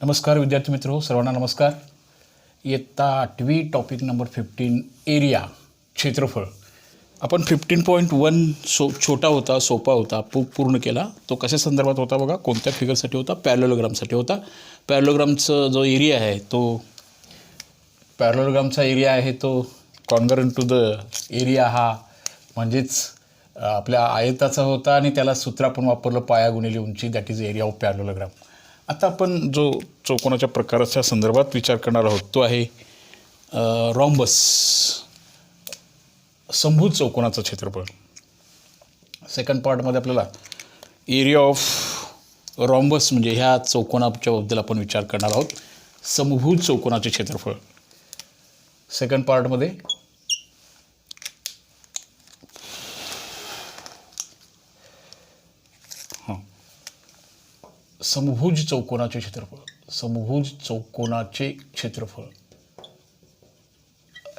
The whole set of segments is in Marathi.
नमस्कार विद्यार्थी मित्रो, सर्वांना नमस्कार. इयत्ता 8वी टॉपिक नंबर 15 एरिया क्षेत्रफळ. आपण 15.1 छोटा होता, सोपा होता, पूर्ण केला. तो कशा संदर्भात होता बघा, कोणत्या फिगरसाठी होता? पॅरलोग्रामसाठी होता. पॅरलोग्रामचा जो एरिया आहे तो कॉन्ग्रंट टू द एरिया हा म्हणजेच आपल्या आयताचा होता आणि त्याला सूत्र आपण वापरलं पाया गुणिले उंची, that is area of parallelogram. आता आपण जो चौकोनाच्या प्रकाराच्या संदर्भात विचार करणार आहोत तो आहे रॉम्बस, समभुज चौकोनाचं क्षेत्रफळ. सेकंड पार्टमध्ये आपल्याला एरिया ऑफ रॉम्बस म्हणजे ह्या चौकोनाच्या बद्दल आपण विचार करणार आहोत. समभुज चौकोनाचे क्षेत्रफळ सेकंड पार्टमध्ये. समभुज चौकोनाचे क्षेत्रफळ,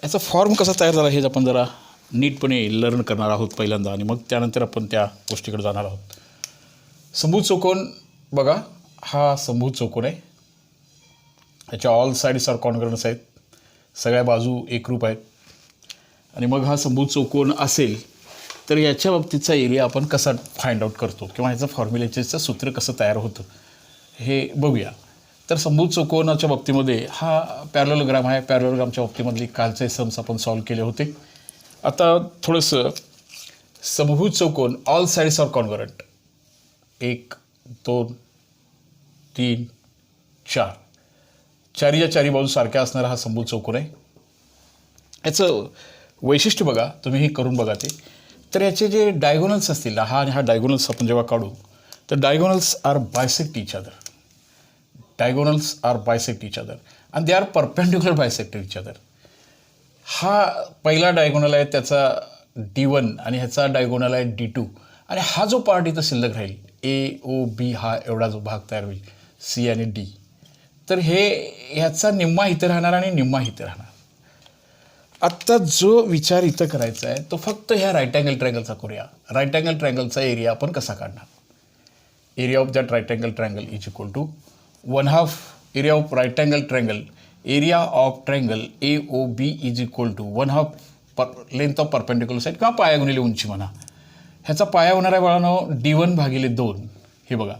याचा फॉर्म कसा तयार झाला हे आपण जरा नीटपणे लर्न करणार आहोत पहिल्यांदा आणि मग त्यानंतर आपण त्या गोष्टीकडे जाणार आहोत. समभुज चौकोन बघा, हा समभुज चौकोन आहे. याच्या ऑल साईड्स आर कॉन्ग्रन्स आहेत, सगळ्या बाजू एकरूप आहेत. आणि मग हा समभुज चौकोन असेल तर याच्या बाबतीतचा एरिया आपण कसा फाइंड आउट करतो किंवा ह्याचं फॉर्म्युलेचेचं सूत्र कसं तयार होतं हे बघूया. तर समभुज चौकोनाच्या बाबतीमध्ये हा पॅरलोग्राम आहे. पॅरलोग्रामच्या बाबतीमधली कालचे सम्स आपण सॉल्व केले होते. आता थोडंसं समभुज चौकोन ऑल साईड्स आर कॉन्ग्रंट, 1 2 3 4 चारीच्या चारी बाजू सारख्या असणारा हा समभुज चौकोन आहे. याचं वैशिष्ट्य बघा, तुम्ही हे करून बघा ते. तर याचे जे डायगोनल्स असतील, हा आणि हा डायगोनल्स आपण जेव्हा काढू तर diagonals are bisect each other आणि they are perpendicular bisect each other. हा पहिला डायगोनल आहे त्याचा D1 आणि ह्याचा डायगोनल आहे D2 आणि हा जो पार्ट इथं शिल्लक राहील AOB, हा एवढा जो भाग तयार होईल C आणि D, तर ह्याचा निम्मा इथं राहणार आणि निम्मा इथं राहणार. आत्ता जो विचार इथं करायचा आहे तो फक्त ह्या राईट अँगल ट्रायंगलचा करूया. राईट अँगल ट्रायंगलचा एरिया आपण कसा काढणार? Area of that right angle triangle is equal to 1/2 area of right angle triangle. Area of triangle AOB is equal to 1/2 length of perpendicular side किंवा पाया गुणिले उंची म्हणा. ह्याचा पाया होणार आहे बाळांनो D1 भागिले 2, हे बघा,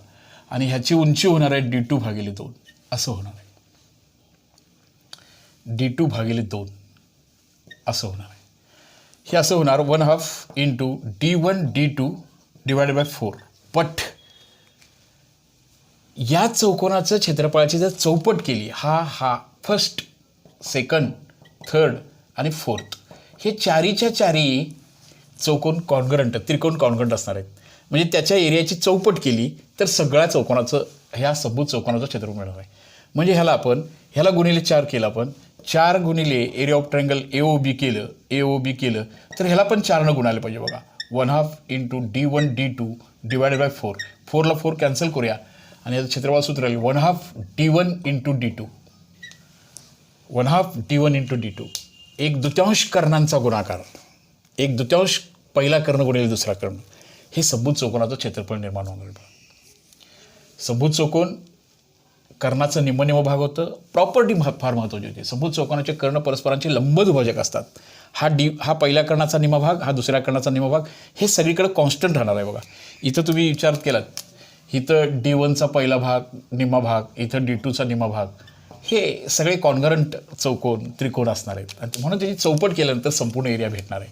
आणि ह्याची उंची होणार आहे D2 भागिले 2 असं होणार आहे. D2 भागिले 2 असं होणार आहे. हे असं होणार 1/2 into D1 D2 divided by 4. But या चौकोनाचं क्षेत्रफळाची जर चौपट केली, हा फर्स्ट, सेकंड, थर्ड आणि फोर्थ हे चारीच्या चारी चौकोन कॉन्ग्रंट, त्रिकोण कॉन्ग्रंट असणार आहेत. म्हणजे त्याच्या एरियाची चौपट केली तर सगळ्या चौकोनाचं, ह्या समभुज चौकोनाचं क्षेत्रफळ मिळणार आहे. म्हणजे ह्याला गुणिले 4 केलं आपण, 4 गुणिले एरिया ऑफ ट्रायंगल AOB केलं तर ह्याला पण 4 गुणायला पाहिजे बघा. 1/2 into D1 D2 divided by 4. 4ला 4 cancel करूया आणि याचं क्षेत्रफळ सूत्र राहील 1/2 D1 into D2. 1/2 D1 into D2, 1/2 कर्णांचा गुणाकार, 1/2 पहिला कर्ण गुणिले दुसरा कर्ण, हे समभुज चौकोनाचं क्षेत्रफळ निर्माण होणार. समभुज चौकोन कर्णाचं निम्म भाग होतं. प्रॉपर्टी फार महत्त्वाची होती. समभुज चौकोनाचे कर्ण परस्परांचे लंबदुभाजक असतात. हा पहिल्या कर्णाचा निम्मा भाग, हा दुसऱ्या कर्णाचा निम्मा भाग, हे सगळीकडे कॉन्स्टंट राहणार आहे बघा. इथं तुम्ही विचार केलात, इथं D1चा पहिला भाग निम्मा भाग, इथं D2चा निम्मा भाग, हे सगळे कॉन्ग्रंट चौकोन त्रिकोण असणार आहेत आणि म्हणून त्याची चौपट केल्यानंतर संपूर्ण एरिया भेटणार आहे.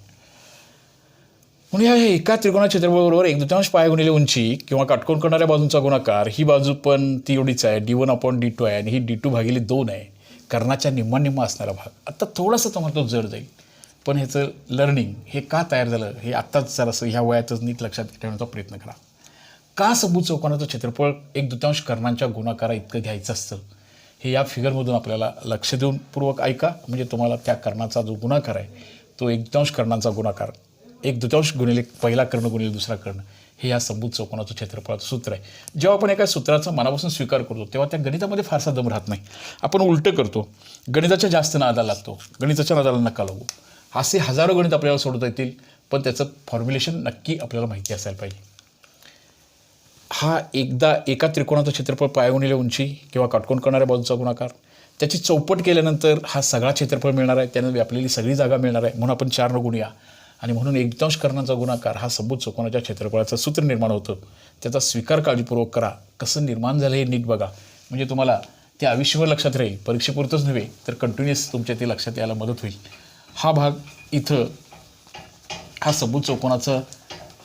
म्हणून ह्या एका त्रिकोणा क्षेत्रफळाबरोबर 1/2 पाया गुणिले उंची किंवा काटकोन करणाऱ्या बाजूंचा गुणाकार, ही बाजू पण ती एवढीच आहे, D1/D2 आहे आणि ही D2 भागिले 2 आहे, कर्णाच्या निम्मा असणारा भाग. आता थोडासा तुम्हाला तो जड जाईल, पण ह्याचं लर्निंग हे का तयार झालं हे आत्ताच जरासं ह्या वयातच नीट लक्षात ठेवण्याचा प्रयत्न करा. का समभुज चौकोनाचं क्षेत्रफळ 1/2 कर्णांच्या गुणाकारा इतकं घ्यायचं असतं हे या फिगरमधून आपल्याला लक्ष देऊन पूर्वक ऐका. म्हणजे तुम्हाला त्या कर्णाचा जो गुणाकार आहे तो 1/2 कर्णांचा गुणाकार, 1/2 गुणिले पहिला कर्ण गुणिले दुसरा कर्ण, हे या समभुज चौकोनाचं क्षेत्रफळाचं सूत्र आहे. जेव्हा आपण एका सूत्राचा मनापासून स्वीकार करतो तेव्हा त्या गणितामध्ये फारसा दम राहत नाही. आपण उलटं करतो, गणिताच्या जास्त नादाला लागतो. गणिताच्या नादाला नका लागू. असे हजारो गणित आपल्याला सोडवता येतील, पण त्याचं फॉर्म्युलेशन नक्की आपल्याला माहिती असायला पाहिजे. हा एकदा एका त्रिकोणाचं क्षेत्रफळ पाय गुणिले उंची किंवा काटकोन करणाऱ्या बाजूचा गुणाकार, त्याची चौपट केल्यानंतर हा सगळा क्षेत्रफळ मिळणार आहे, त्यानं व्यापलेली सगळी जागा मिळणार आहे, म्हणून आपण 4 न गुणूया. आणि म्हणून 1/2 कर्णांचा गुणाकार हा समभुज चौकोनाच्या क्षेत्रफळाचं सूत्र निर्माण होतं. त्याचा स्वीकार काळजीपूर्वक करा. कसं निर्माण झालं हे नीट बघा, म्हणजे तुम्हाला ते आयुष्यभर लक्षात राहील. परीक्षेपुरतंच नव्हे तर कंटिन्युअस तुमच्या ते लक्षात यायला मदत होईल. हा भाग इथं हा समभुज चौकोनाचं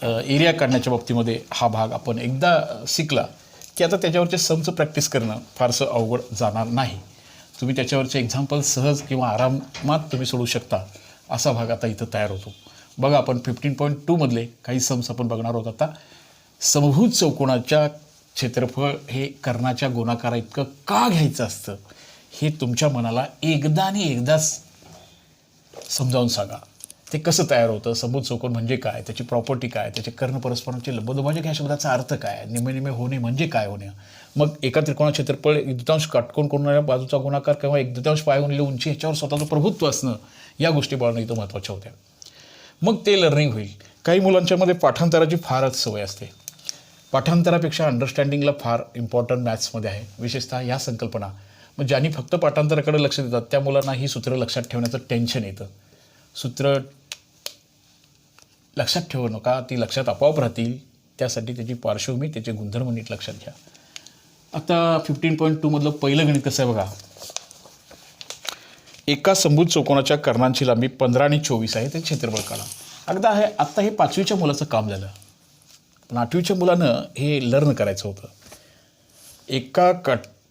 एरिया काढण्याच्या बाबतीमध्ये हा भाग आपण एकदा शिकला की आता त्याच्यावरचे समचं प्रॅक्टिस करणं फारसं अवघड जाणार नाही. तुम्ही त्याच्यावरचे एक्झाम्पल सहज किंवा आरामात तुम्ही सोडवू शकता. असा भाग आता इथं तयार होतो. बघा, आपण 15.2 मधले काही सम्स आपण बघणार आहोत. आता समभुज चौकोनाच्या क्षेत्रफळ हे कर्णाच्या गुणाकारा इतकं का घ्यायचं असतं हे तुमच्या मनाला एकदा आणि एकदाच समजावून सांगा. ते कसं तयार होतं, समभुज चौकोन म्हणजे काय, त्याची प्रॉपर्टी काय, त्याचे कर्ण परस्परांचे लंबदुभाजक ह्या शब्दाचा अर्थ काय, निम्मे निम्मे होणे म्हणजे काय होणे, मग एका त्रिकोणा क्षेत्रफळ 1/2 काटकोन करणाऱ्या बाजूचा गुणाकार किंवा 1/2 पाय गुणिले उंची ह्याच्यावर स्वतःचं प्रभुत्व असणं, या गोष्टी बाळगणं इथं महत्त्वाच्या होत्या. मग ते लर्निंग होईल. काही मुलांच्यामध्ये पाठांतराची फारच सवय असते. पाठांतरापेक्षा अंडरस्टँडिंगला फार इम्पॉर्टंट मॅथ्समध्ये आहे, विशेषतः या संकल्पना. मग ज्यांनी फक्त पाठांतराकडे लक्ष देतात त्या मुलांना ही सूत्र लक्षात ठेवण्याचं टेन्शन येतं. सूत्र लक्षात ठेवू नका, ती लक्षात आपोआप राहतील. त्यासाठी त्याची पार्श्वभूमी, त्याचे गुणधर्म नीट लक्षात घ्या. आता 15.2 मधलं पहिलं गणित कसं आहे बघा. एका समभुज चौकोनाच्या कर्णांची लांबी 15 आणि 24 आहे, ते क्षेत्रफळ काढा. अगदा आहे. आत्ता हे 5वीच्या मुलाचं काम झालं, पण 8वीच्या मुलानं हे लर्न करायचं होतं. एका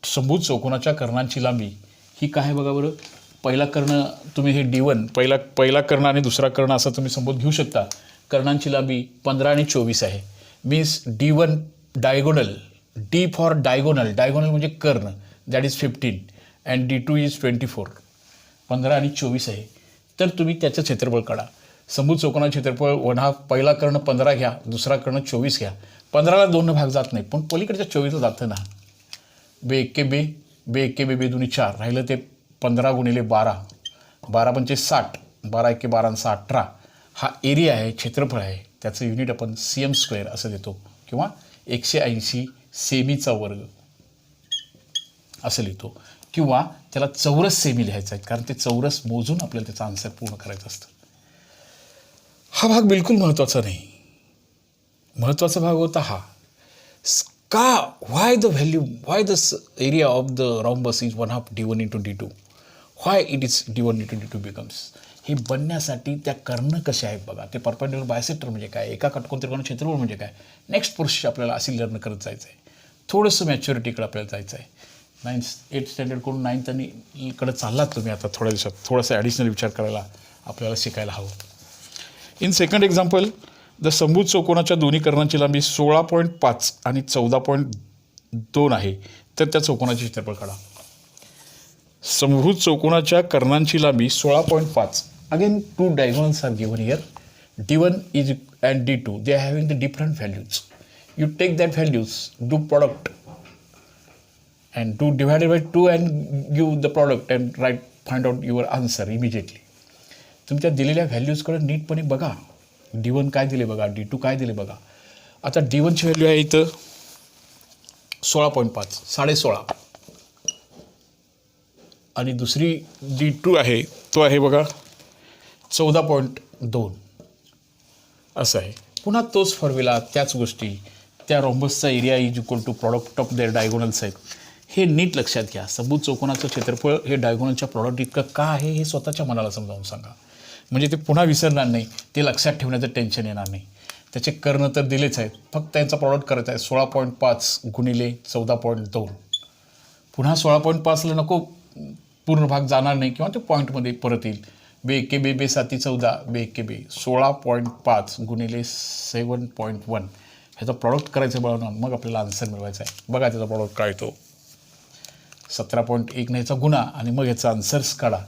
समभुज चौकोनाच्या कर्णांची लांबी ही काय आहे बघा बरं. पहिला कर्ण तुम्ही हे D1 पहिला कर्ण आणि दुसरा कर्ण असं तुम्ही संबोध घेऊ शकता. कर्णांची लांबी 15 आणि 24 आहे. Means D1 diagonal, D for diagonal, diagonal म्हणजे कर्ण, that is 15 and D2 is 24. 15 आणि 24 आहे. तर तुम्ही त्याचं क्षेत्रफळ काढा. समभुज चौकोनाचं क्षेत्रफळ 1/2, पहिला कर्ण 15 घ्या, दुसरा कर्ण 24 घ्या. 15ला 2 भाग जात नाही, पण पलीकडच्या 24ला जातं ना. बे एक्के बे, बे एक्के बे, बे दोन्ही 4 राहिलं ते 15 गुणिले 12, 12 पंचे 60, 12 एक्के 12 आणि 18. हा एरिया आहे, क्षेत्रफळ आहे. त्याचं युनिट आपण cm² असं देतो किंवा 180 सेमीचा वर्ग असं लिहितो, किंवा त्याला चौरस सेमी लिहायचं आहे, कारण ते चौरस मोजून आपल्याला त्याचा आन्सर पूर्ण करायचं असतं. हा भाग बिलकुल महत्त्वाचा नाही. महत्त्वाचा भाग होता हा. का why the area of the rhombus is 1/2 D1 into D2. why it is D1 into D2 becomes. हे बनण्यासाठी त्या कर्ण कसे आहेत बघा. ते परपेंडिक्युलर बायसेक्टर म्हणजे काय, एका काटकोन त्रिकोण क्षेत्रफळ म्हणजे काय. नेक्स्ट प्रोसेस आपल्याला अशी लर्न करत जायचं आहे. थोडंसं मॅच्युरिटीकडे आपल्याला जायचं आहे. 8th स्टँडर्डकडून 9th आणि कडे चाललात तुम्ही आता थोड्या दिवसात. थोडासा ॲडिशनल विचार करायला आपल्याला शिकायला हवं. इन सेकंड एक्झाम्पल, द समभुज चौकोनाच्या दोन्ही कर्णांची लांबी 16.5 आणि 14.2 आहे, तर त्या चौकोनाचे क्षेत्रफळ काढा. समभुज चौकोनाच्या कर्णांची लांबी 16.5. Again 2 diagonals are given here. D1 is and D2, they are having the different values. You take that values, do product and do divided by 2 and give the product and find out your answer immediately. तुमच्या दिलेल्या व्हॅल्यूजकडे नीटपणे बघा. D1 काय दिले बघा, D2 काय दिले बघा. आता D1ची व्हॅल्यू आहे इथं 16.5, 16.5, आणि दुसरी D2 आहे तो आहे बघा 14.2 असं आहे. पुन्हा तोच फॉर्म्युला, त्याच गोष्टी, त्या रोम्बसचा area is equal to product of their diagonals आहेत. हे नीट लक्षात घ्या. समभुज चौकोनाचं क्षेत्रफळ हे डायगोनलच्या प्रॉडक्ट इतकं का आहे हे स्वतःच्या मनाला समजावून सांगा, म्हणजे ते पुन्हा विसरणार नाही, ते लक्षात ठेवण्याचं टेन्शन येणार नाही. त्याचे कर्ण तर दिलेच आहेत, फक्त त्यांचा प्रॉडक्ट करायचा आहे. 16.5 गुणिले 14.2. पुन्हा 16.5ला नको पूर्ण भाग जाणार नाही किंवा ते पॉईंटमध्ये परत येईल. बे एक्के बे, बे 7 14, बे एक्के बे 16.5 गुणिले 7.1 ह्याचा प्रॉडक्ट करायचं बघा, मग आपल्याला आन्सर मिळवायचा आहे. बघा त्याचा प्रॉडक्ट काय तो 17.1 ह्याचा गुणा आणि मग ह्याचा आन्सर्स काढा.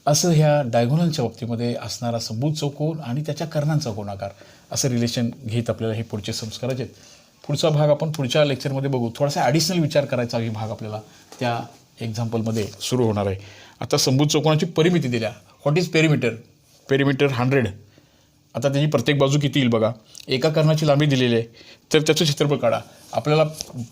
असं ह्या डायगोनलच्या बाबतीमध्ये असणारा समभुज चौकोन आणि त्याच्या कर्णांचा गुणाकार असं रिलेशन घेत आपल्याला हे पुढचे संस्कार आहेत. पुढचा भाग आपण पुढच्या लेक्चरमध्ये बघू. थोडासा ॲडिशनल विचार करायचा हा भाग आपल्याला त्या एक्झाम्पलमध्ये सुरू होणार आहे. आता समभुज चौकोनाची परिमिती दिल्या. What is perimeter? पेरिमीटर 100 आता त्याची प्रत्येक बाजू किती येईल बघा. एका कर्णाची लांबी दिलेली आहे तर त्याचं क्षेत्रफळ काढा. आपल्याला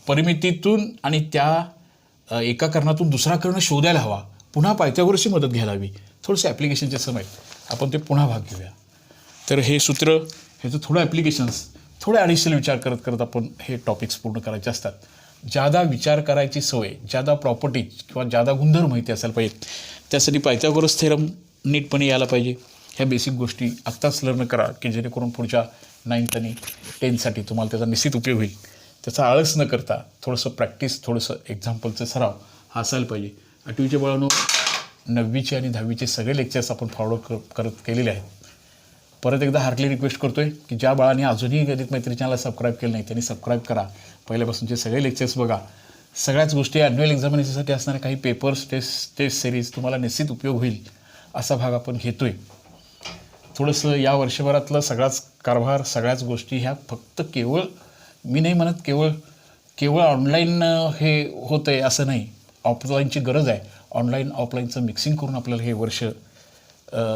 परिमितीतून आणि त्या एका कर्णातून दुसरा कर्ण शोधायला हवा. पुन्हा पायथागोरसची मदत घ्यायला हवी. थोडंसं ॲप्लिकेशनचे समय आपण ते पुन्हा भाग घेऊया. तर हे सूत्र ह्याचं थोडं ॲप्लिकेशन्स थोडे ॲडिशनल विचार करत करत आपण हे टॉपिक्स पूर्ण करायचे असतात. जादा विचार करायची सवय, जादा प्रॉपर्टीज किंवा जादा गुणधर्म माहिती असायला पाहिजेत. त्यासाठी पायथागोरस थेरम नीटपणे यायला पाहिजे. ह्या बेसिक गोष्टी आत्ताच लर्न करा की जेणेकरून पुढच्या 9th आणि 10thसाठी तुम्हाला त्याचा निश्चित उपयोग होईल. त्याचा आळस न करता थोडंसं प्रॅक्टिस, थोडंसं एक्झाम्पलचं सराव हा असायला पाहिजे. 8वीच्या बाळांनो 9वीचे आणि 10वीचे सगळे लेक्चर्स आपण फॉलो करत केलेले आहेत. परत एकदा हार्टली रिक्वेस्ट करतो आहे की ज्या बाळांनी अजूनही गणित मैत्री चॅनलला सबस्क्राईब केलं नाही त्यांनी सबस्क्राईब करा. पहिल्यापासूनचे सगळे लेक्चर्स बघा. सगळ्याच गोष्टी ॲन्युअल एक्झामिनेशनसाठी असणाऱ्या काही पेपर्स, टेस्ट सिरीज तुम्हाला निश्चित उपयोग होईल असा भाग आपण घेतो आहे. थोडंसं या वर्षभरातलं सगळाच कारभार, सगळ्याच गोष्टी ह्या फक्त केवळ, मी नाही म्हणत केवळ ऑनलाईन हे होतं आहे असं नाही. ऑफलाईनची गरज आहे. ऑनलाईन ऑफलाईनचं मिक्सिंग करून आपल्याला हे वर्ष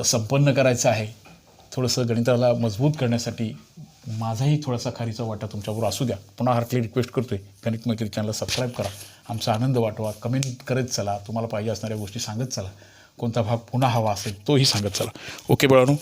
संपन्न करायचं आहे. थोडंसं गणिताला मजबूत करण्यासाठी माझाही थोडासा खारीचा वाटा तुमच्याबरोबर असू द्या. पुन्हा हार्टली रिक्वेस्ट करतो आहे गणित मैत्री चॅनलला सबस्क्राईब करा. आमचा आनंद वाटवा. कमेंट करत चला. तुम्हाला पाहिजे असणाऱ्या गोष्टी सांगत चला. कोणता भाग पुन्हा हवा असेल तोही सांगत चला. ओके बाळांनो.